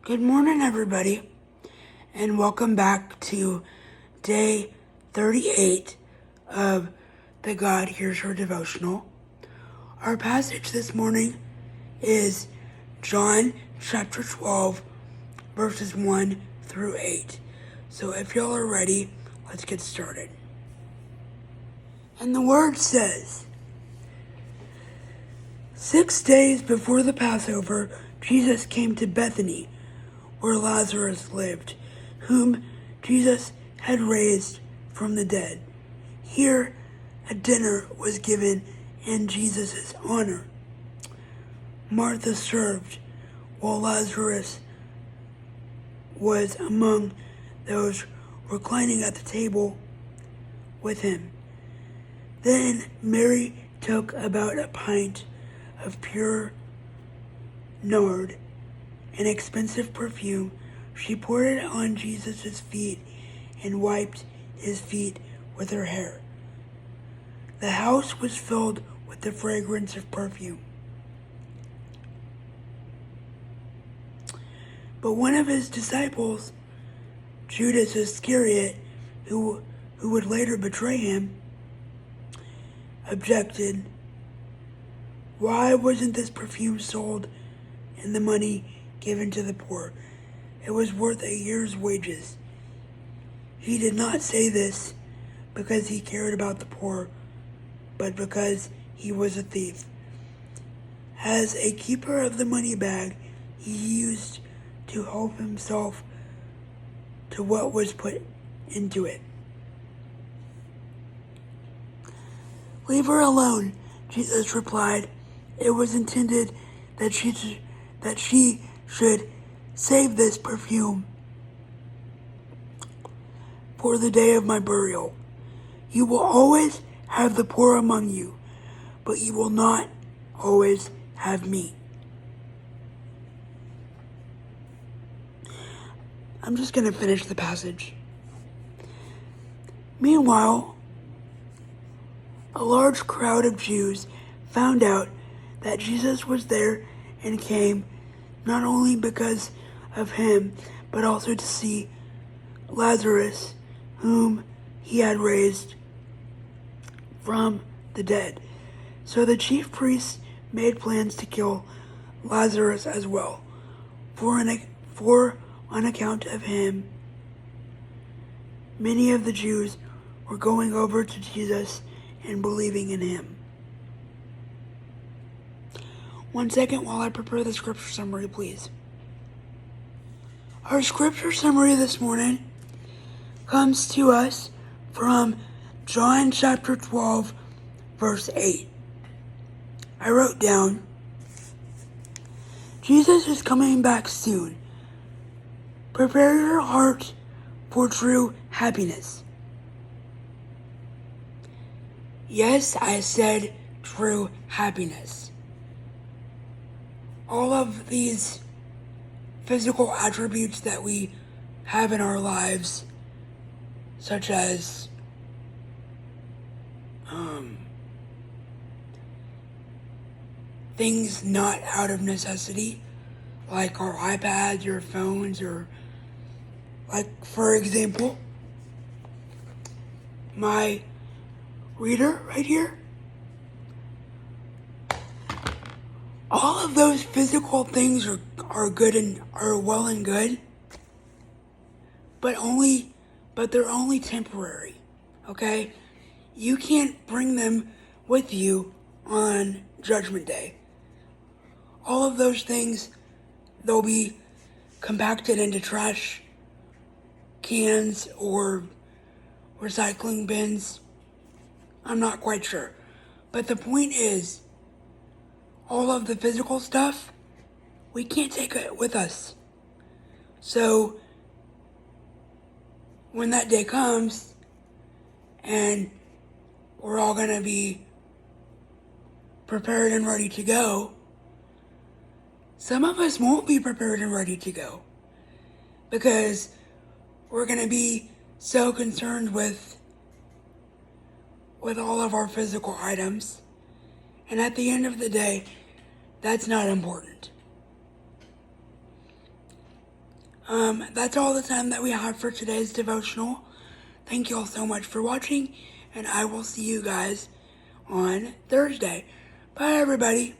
Good morning, everybody, and welcome back to day 38 of the God Hears Her devotional. Our passage this morning is John chapter 12, verses 1 through 8. So if y'all are ready, let's get started. And the word says, 6 days before the Passover, Jesus came to Bethany, where Lazarus lived, whom Jesus had raised from the dead. Here a dinner was given in Jesus' honor. Martha served, while Lazarus was among those reclining at the table with him. Then Mary took about a pint of pure nard, an expensive perfume. She poured it on Jesus' feet and wiped his feet with her hair. The house was filled with the fragrance of perfume. But one of his disciples, Judas Iscariot, who would later betray him, objected. Why wasn't this perfume sold and the money given to the poor? It was worth a year's wages. He did not say this because he cared about the poor, but because he was a thief. As a keeper of the money bag, he used to help himself to what was put into it. Leave her alone, Jesus replied. It was intended that she should save this perfume for the day of my burial. You will always have the poor among you, but you will not always have me. I'm just going to finish the passage. Meanwhile, a large crowd of Jews found out that Jesus was there and came not only because of him, but also to see Lazarus, whom he had raised from the dead. So the chief priests made plans to kill Lazarus as well, for on account of him, many of the Jews were going over to Jesus and believing in him. 1 second while I prepare the scripture summary, please. Our scripture summary this morning comes to us from John chapter 12, verse 8. I wrote down, Jesus is coming back soon. Prepare your heart for true happiness. Yes, I said true happiness. All of these physical attributes that we have in our lives, such as things not out of necessity, like our iPads or phones, or like, for example, my reader right here. All of those physical things are good and are well and good, but they're only temporary, okay? You can't bring them with you on Judgment Day. All of those things, they'll be compacted into trash cans or recycling bins. I'm not quite sure. But the point is, all of the physical stuff, we can't take it with us. So, when that day comes, and we're all going to be prepared and ready to go, some of us won't be prepared and ready to go, because we're going to be so concerned with all of our physical items. And at the end of the day, that's not important. That's all the time that we have for today's devotional. Thank you all so much for watching, and I will see you guys on Thursday. Bye, everybody.